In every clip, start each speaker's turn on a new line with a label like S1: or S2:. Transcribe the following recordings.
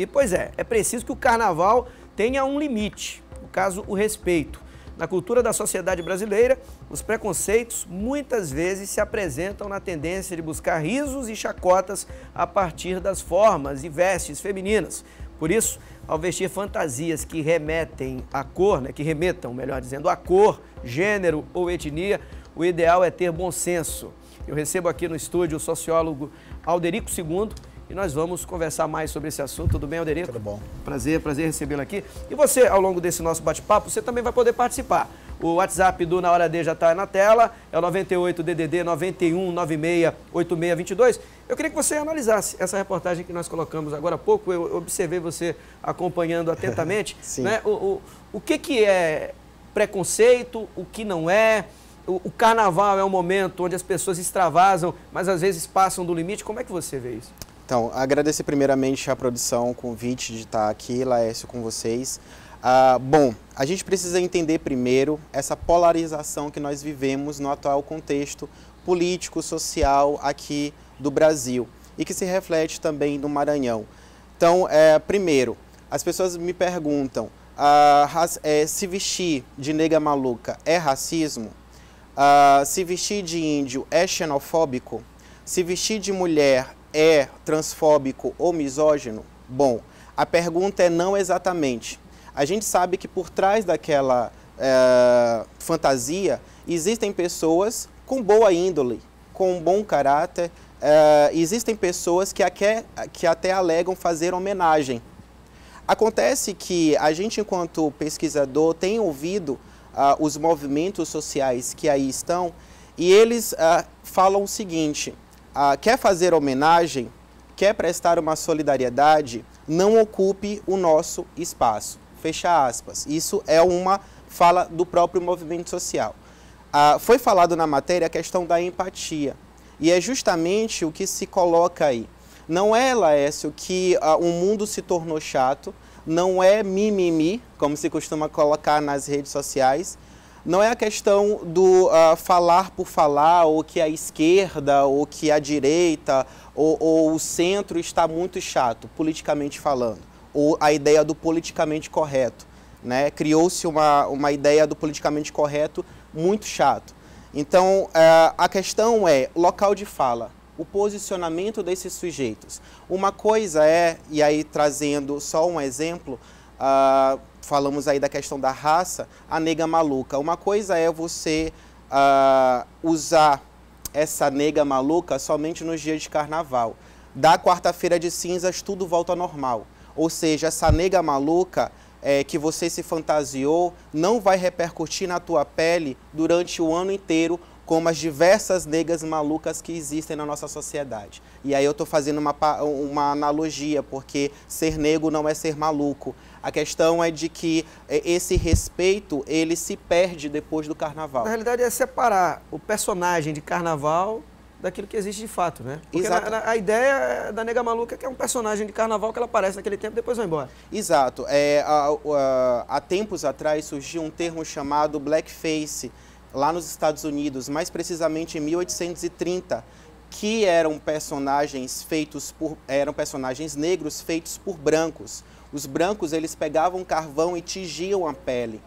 S1: E, pois é preciso que o carnaval tenha um limite, no caso, o respeito. Na cultura da sociedade brasileira, os preconceitos muitas vezes se apresentam na tendência de buscar risos e chacotas a partir das formas e vestes femininas. Por isso, ao vestir fantasias que remetem à cor, que remetam, melhor dizendo, à cor, gênero ou etnia, o ideal é ter bom senso. Eu recebo aqui no estúdio o sociólogo Alderico II e nós vamos conversar mais sobre esse assunto. Tudo bem, Alderico?
S2: Tudo bom.
S1: Prazer recebê-lo aqui. E você, ao longo desse nosso bate-papo, você também vai poder participar. O WhatsApp do Na Hora D já está na tela, é o 98-DDD 91968622. Eu queria que você analisasse essa reportagem que nós colocamos agora há pouco. Eu observei você acompanhando atentamente.
S2: Sim.
S1: Né? O que é preconceito, o que não é? O carnaval é um momento onde as pessoas extravasam, mas às vezes passam do limite. Como é que você vê isso?
S2: Então, agradecer primeiramente a produção, o convite de estar aqui, Laércio, com vocês. Bom, a gente precisa entender primeiro essa polarização que nós vivemos no atual contexto político, social aqui do Brasil e que se reflete também no Maranhão. Então, primeiro, as pessoas me perguntam, se vestir de nega maluca é racismo? Se vestir de índio é xenofóbico? Se vestir de mulher é transfóbico ou misógino? Bom, a pergunta é não exatamente. A gente sabe que por trás daquela fantasia existem pessoas com boa índole, com bom caráter, existem pessoas que até alegam fazer homenagem. Acontece que a gente, enquanto pesquisador, tem ouvido os movimentos sociais que aí estão e eles falam o seguinte: quer fazer homenagem, quer prestar uma solidariedade, não ocupe o nosso espaço. Fecha aspas. Isso é uma fala do próprio movimento social. Foi falado na matéria a questão da empatia. E é justamente o que se coloca aí. Não é, Laércio, que o mundo se tornou chato, não é mimimi, como se costuma colocar nas redes sociais. Não é a questão do falar por falar, ou que a esquerda, ou que a direita, ou o centro está muito chato, politicamente falando. Ou a ideia do politicamente correto, né? Criou-se uma ideia do politicamente correto muito chato. Então, a questão é local de fala, o posicionamento desses sujeitos. Uma coisa é, e aí trazendo só um exemplo, falamos aí da questão da raça, a nega maluca. Uma coisa é você usar essa nega maluca somente nos dias de carnaval. Da quarta-feira de cinzas, tudo volta ao normal. Ou seja, essa nega maluca que você se fantasiou não vai repercutir na tua pele durante o ano inteiro, como as diversas negas malucas que existem na nossa sociedade. E aí eu estou fazendo uma analogia, porque ser negro não é ser maluco. A questão é de que esse respeito, ele se perde depois do carnaval. Na
S1: realidade é separar o personagem de carnaval daquilo que existe de fato, né? Porque a ideia da nega maluca é que é um personagem de carnaval que ela aparece naquele tempo e depois vai embora.
S2: Exato. Há tempos atrás surgiu um termo chamado blackface, lá nos Estados Unidos, mais precisamente em 1830, que eram personagens negros feitos por brancos. Os brancos, eles pegavam carvão e tingiam a pele.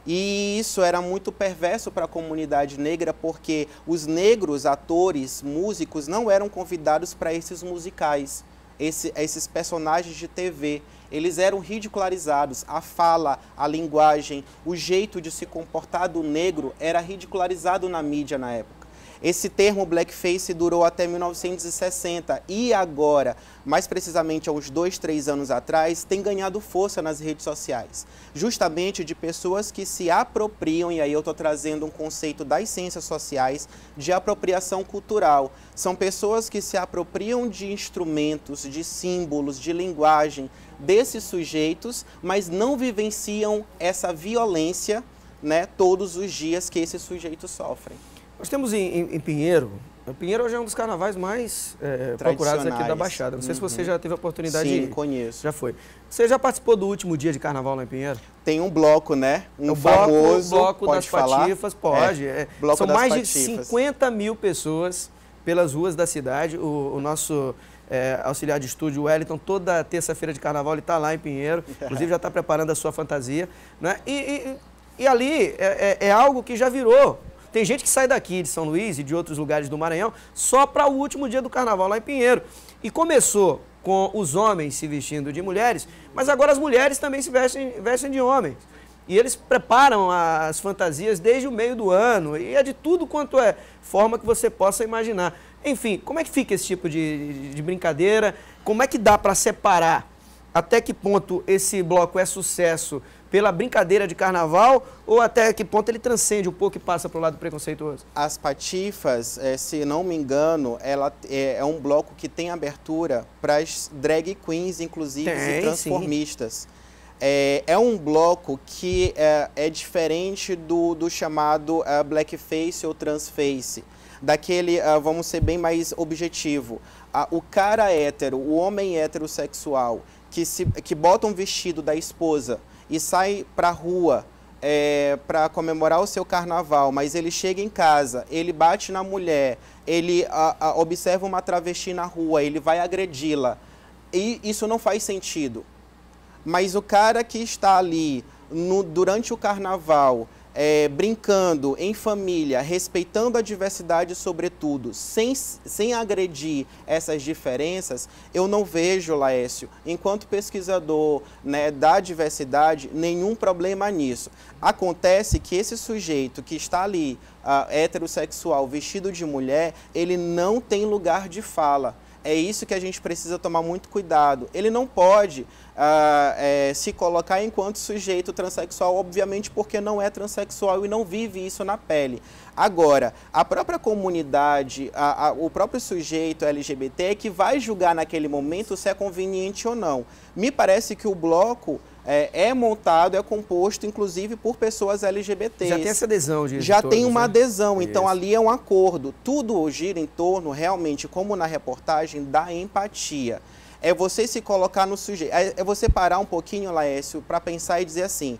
S2: E isso era muito perverso para a comunidade negra, porque os negros, atores, músicos, não eram convidados para esses musicais, esses personagens de TV. Eles eram ridicularizados. A fala, a linguagem, o jeito de se comportar do negro era ridicularizado na mídia na época. Esse termo blackface durou até 1960 e agora, mais precisamente há uns 2, 3 anos atrás, tem ganhado força nas redes sociais. Justamente de pessoas que se apropriam, e aí eu estou trazendo um conceito das ciências sociais, de apropriação cultural. São pessoas que se apropriam de instrumentos, de símbolos, de linguagem desses sujeitos, mas não vivenciam essa violência, né, todos os dias que esses sujeitos sofrem.
S1: Nós temos em Pinheiro, Pinheiro hoje é um dos carnavais mais procurados aqui da Baixada. Não sei se você já teve a oportunidade de ir.
S2: Sim, conheço.
S1: Já foi. Você já participou do último dia de carnaval lá em Pinheiro?
S2: Tem um bloco, né?
S1: O bloco das Patifas, pode.
S2: Bloco
S1: São
S2: das
S1: mais
S2: Patifas.
S1: de 50 mil pessoas pelas ruas da cidade. O nosso auxiliar de estúdio Wellington, toda terça-feira de carnaval ele está lá em Pinheiro, inclusive já está preparando a sua fantasia, né? E ali é algo que já virou. Tem gente que sai daqui de São Luís e de outros lugares do Maranhão só para o último dia do carnaval lá em Pinheiro. E começou com os homens se vestindo de mulheres, mas agora as mulheres também se vestem de homens. E eles preparam as fantasias desde o meio do ano, e é de tudo quanto é forma que você possa imaginar. Enfim, como é que fica esse tipo de brincadeira? Como é que dá para separar até que ponto esse bloco é sucesso pela brincadeira de carnaval ou até que ponto ele transcende um pouco e passa para o lado preconceituoso?
S2: As Patifas, se não me engano, ela é um bloco que tem abertura para as drag queens, inclusive, e transformistas. É um bloco que é diferente do chamado blackface ou transface. Daquele, vamos ser bem mais objetivo. O cara hétero, o homem heterossexual, que bota um vestido da esposa e sai para a rua para comemorar o seu carnaval, mas ele chega em casa, ele bate na mulher, ele observa uma travesti na rua, ele vai agredi-la. E isso não faz sentido. Mas o cara que está ali durante o carnaval, brincando em família, respeitando a diversidade sobretudo, sem agredir essas diferenças, eu não vejo, Laércio, enquanto pesquisador, né, da diversidade, nenhum problema nisso. Acontece que esse sujeito que está ali, heterossexual, vestido de mulher, ele não tem lugar de fala. É isso que a gente precisa tomar muito cuidado. Ele não pode se colocar enquanto sujeito transexual, obviamente porque não é transexual e não vive isso na pele. Agora, a própria comunidade, o próprio sujeito LGBT é que vai julgar naquele momento se é conveniente ou não. Me parece que o bloco é montado, é composto, inclusive, por pessoas LGBTs.
S1: Já tem essa adesão de
S2: Já
S1: todos,
S2: tem uma adesão, então
S1: Isso.
S2: ali é um acordo. Tudo gira em torno, realmente, como na reportagem, da empatia. É você se colocar no sujeito. É você parar um pouquinho, Laércio, para pensar e dizer assim,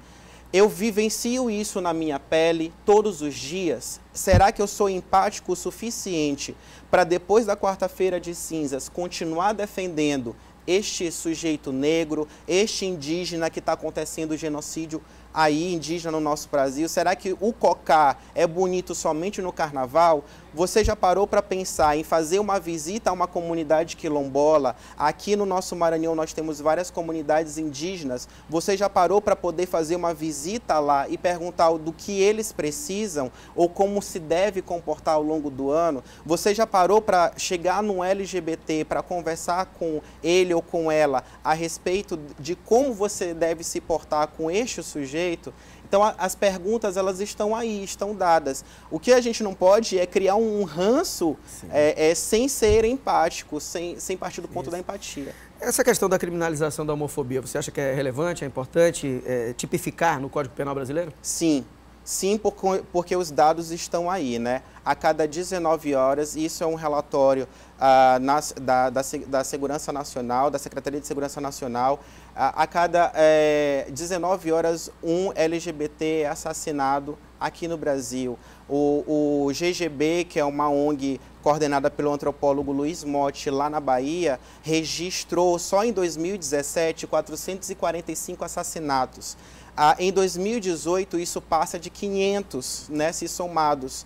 S2: eu vivencio isso na minha pele todos os dias? Será que eu sou empático o suficiente para, depois da quarta-feira de cinzas, continuar defendendo este sujeito negro, este indígena que está acontecendo o genocídio aí, indígena no nosso Brasil? Será que o cocá é bonito somente no carnaval? Você já parou para pensar em fazer uma visita a uma comunidade quilombola? Aqui no nosso Maranhão nós temos várias comunidades indígenas. Você já parou para poder fazer uma visita lá e perguntar do que eles precisam ou como se deve comportar ao longo do ano? Você já parou para chegar num LGBT para conversar com ele ou com ela a respeito de como você deve se portar com este sujeito? Então, as perguntas, elas estão aí, estão dadas. O que a gente não pode é criar um ranço sem ser empático, sem partir do ponto da empatia.
S1: Essa questão da criminalização da homofobia, você acha que é relevante, é importante tipificar no Código Penal brasileiro?
S2: Sim. Sim, porque os dados estão aí, né? A cada 19 horas, isso é um relatório da Segurança Nacional, da Secretaria de Segurança Nacional, a cada 19 horas um LGBT é assassinado aqui no Brasil. O GGB, que é uma ONG coordenada pelo antropólogo Luiz Motti, lá na Bahia, registrou só em 2017 445 assassinatos. Em 2018, isso passa de 500, né, se somados,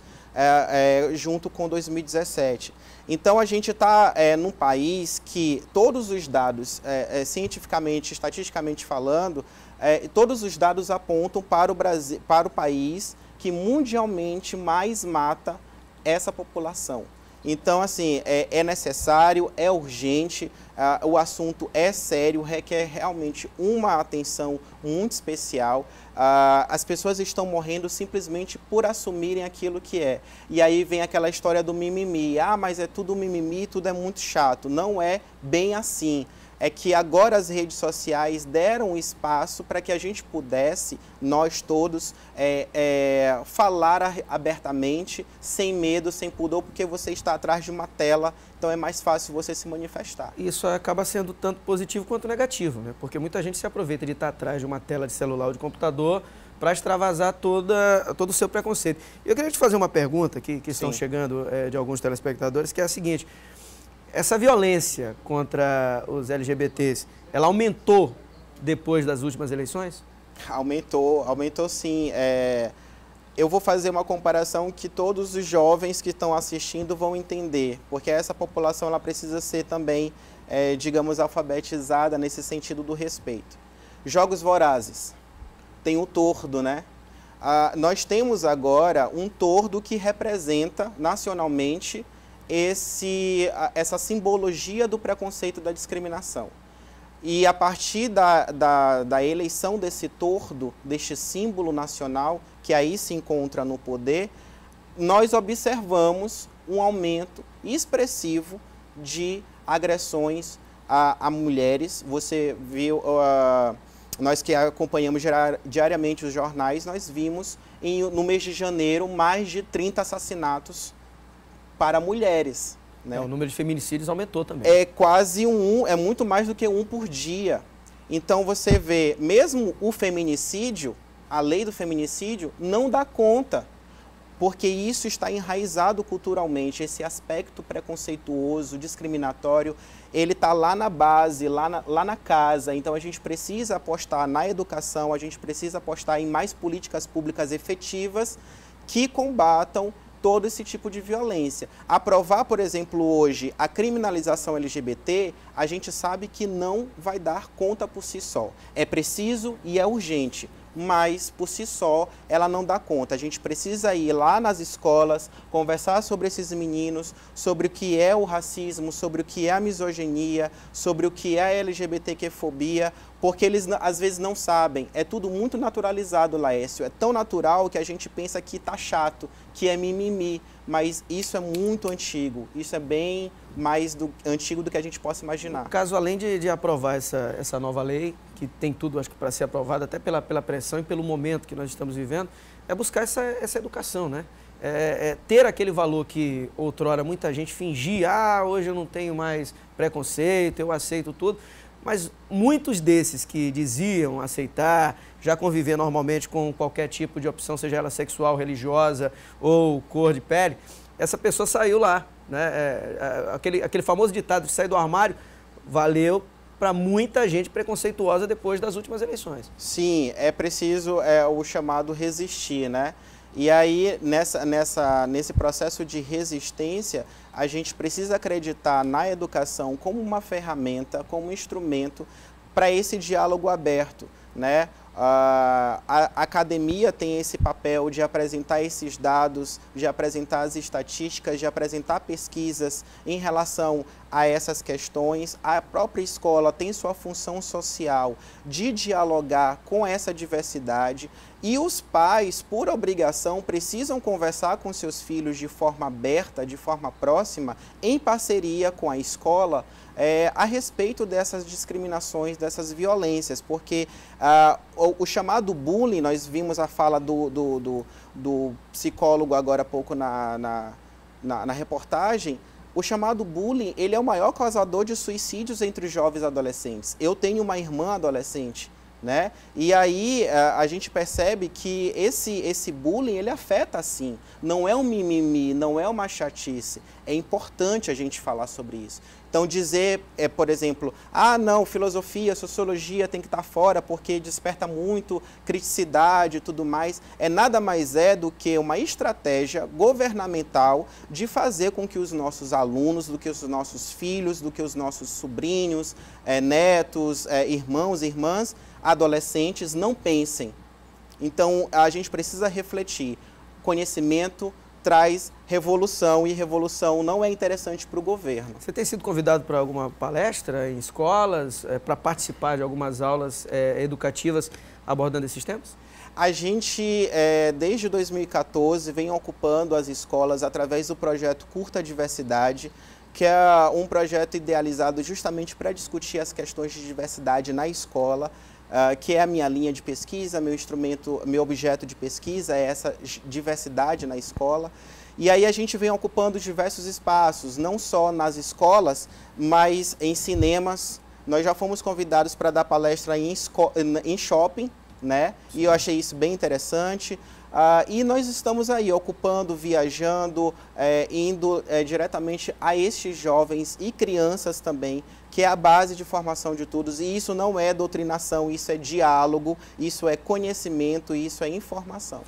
S2: junto com 2017. Então, a gente está num país que todos os dados, cientificamente, estatisticamente falando, todos os dados apontam para o Brasil, para o país que mundialmente mais mata essa população. Então, assim, é necessário, é urgente, o assunto é sério, requer realmente uma atenção muito especial. As pessoas estão morrendo simplesmente por assumirem aquilo que é. E aí vem aquela história do mimimi. Mas é tudo mimimi, tudo é muito chato. Não é bem assim. É que agora as redes sociais deram espaço para que a gente pudesse, nós todos, falar abertamente, sem medo, sem pudor, porque você está atrás de uma tela, então é mais fácil você se manifestar.
S1: Isso acaba sendo tanto positivo quanto negativo, né? Porque muita gente se aproveita de estar atrás de uma tela de celular ou de computador para extravasar todo o seu preconceito. Eu queria te fazer uma pergunta que estão chegando de alguns telespectadores, que é a seguinte. Essa violência contra os LGBTs, ela aumentou depois das últimas eleições?
S2: Aumentou sim. Eu vou fazer uma comparação que todos os jovens que estão assistindo vão entender, porque essa população ela precisa ser também, digamos, alfabetizada nesse sentido do respeito. Jogos Vorazes, tem o tordo, né? Nós temos agora um tordo que representa nacionalmente essa simbologia do preconceito e da discriminação. E a partir da eleição desse tordo, deste símbolo nacional, que aí se encontra no poder, nós observamos um aumento expressivo de agressões a mulheres. Você viu, nós que acompanhamos diariamente os jornais, nós vimos no mês de janeiro mais de 30 assassinatos para mulheres. Né?
S1: O número de feminicídios aumentou também.
S2: É quase é muito mais do que um por dia. Então você vê, mesmo o feminicídio, a lei do feminicídio não dá conta, porque isso está enraizado culturalmente, esse aspecto preconceituoso, discriminatório, ele está lá na base, lá na casa. Então a gente precisa apostar na educação, a gente precisa apostar em mais políticas públicas efetivas que combatam todo esse tipo de violência. Aprovar, por exemplo, hoje a criminalização LGBT, a gente sabe que não vai dar conta por si só. É preciso e é urgente, mas por si só ela não dá conta. A gente precisa ir lá nas escolas, conversar sobre esses meninos, sobre o que é o racismo, sobre o que é a misoginia, sobre o que é a LGBTQ-fobia, porque eles às vezes não sabem. É tudo muito naturalizado, Laércio. É tão natural que a gente pensa que tá chato, que é mimimi, mas isso é muito antigo. Isso é bem mais antigo do que a gente possa imaginar.
S1: No caso, além de aprovar essa nova lei, que tem tudo, acho que para ser aprovada, até pela pressão e pelo momento que nós estamos vivendo, é buscar essa educação, né? Ter aquele valor que outrora muita gente fingia, hoje eu não tenho mais preconceito, eu aceito tudo. Mas muitos desses que diziam aceitar, já conviver normalmente com qualquer tipo de opção, seja ela sexual, religiosa ou cor de pele, essa pessoa saiu lá, né? Aquele famoso ditado de sair do armário valeu para muita gente preconceituosa depois das últimas eleições.
S2: Sim, é preciso o chamado resistir, né? E aí, nesse processo de resistência, a gente precisa acreditar na educação como uma ferramenta, como um instrumento para esse diálogo aberto, né? A academia tem esse papel de apresentar esses dados, de apresentar as estatísticas, de apresentar pesquisas em relação a essas questões. A própria escola tem sua função social de dialogar com essa diversidade e os pais, por obrigação, precisam conversar com seus filhos de forma aberta, de forma próxima, em parceria com a escola, a respeito dessas discriminações, dessas violências, porque o chamado bullying, nós vimos a fala do psicólogo agora há pouco na reportagem, o chamado bullying, ele é o maior causador de suicídios entre os jovens adolescentes. Eu tenho uma irmã adolescente, né? E aí a gente percebe que esse bullying, ele afeta sim. Não é um mimimi, não é uma chatice. É importante a gente falar sobre isso. Então dizer, por exemplo, não, filosofia, sociologia tem que estar fora porque desperta muito criticidade e tudo mais, nada mais do que uma estratégia governamental de fazer com que os nossos alunos, do que os nossos filhos, do que os nossos sobrinhos, netos, irmãos, irmãs, adolescentes não pensem. Então a gente precisa refletir. Conhecimento traz revolução, e revolução não é interessante para o governo.
S1: Você tem sido convidado para alguma palestra em escolas, para participar de algumas aulas educativas abordando esses temas?
S2: A gente, desde 2014, vem ocupando as escolas através do projeto Curta Diversidade, que é um projeto idealizado justamente para discutir as questões de diversidade na escola, que é a minha linha de pesquisa, meu objeto de pesquisa é essa diversidade na escola. E aí a gente vem ocupando diversos espaços, não só nas escolas, mas em cinemas. Nós já fomos convidados para dar palestra em shopping, né? E eu achei isso bem interessante. E nós estamos aí ocupando, viajando, indo diretamente a estes jovens e crianças também, que é a base de formação de todos. E isso não é doutrinação, isso é diálogo, isso é conhecimento, isso é informação.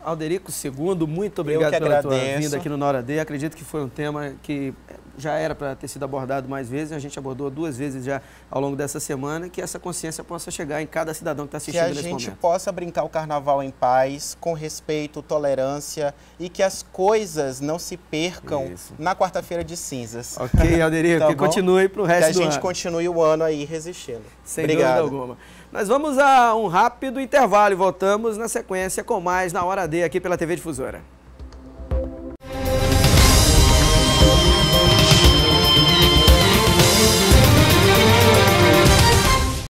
S1: Alderico II, muito obrigado pela tua vinda aqui no Na Hora D. Acredito que foi um tema que já era para ter sido abordado mais vezes, a gente abordou 2 vezes já ao longo dessa semana, que essa consciência possa chegar em cada cidadão que está assistindo nesse momento.
S2: Que a gente possa brincar o carnaval em paz, com respeito, tolerância, e que as coisas não se percam na quarta-feira de cinzas.
S1: Ok, Alderico, tá, que continue para o resto do ano.
S2: Que a gente continue o ano aí resistindo.
S1: Sem dúvida alguma. Nós vamos a um rápido intervalo e voltamos na sequência com mais Na Hora D aqui pela TV Difusora.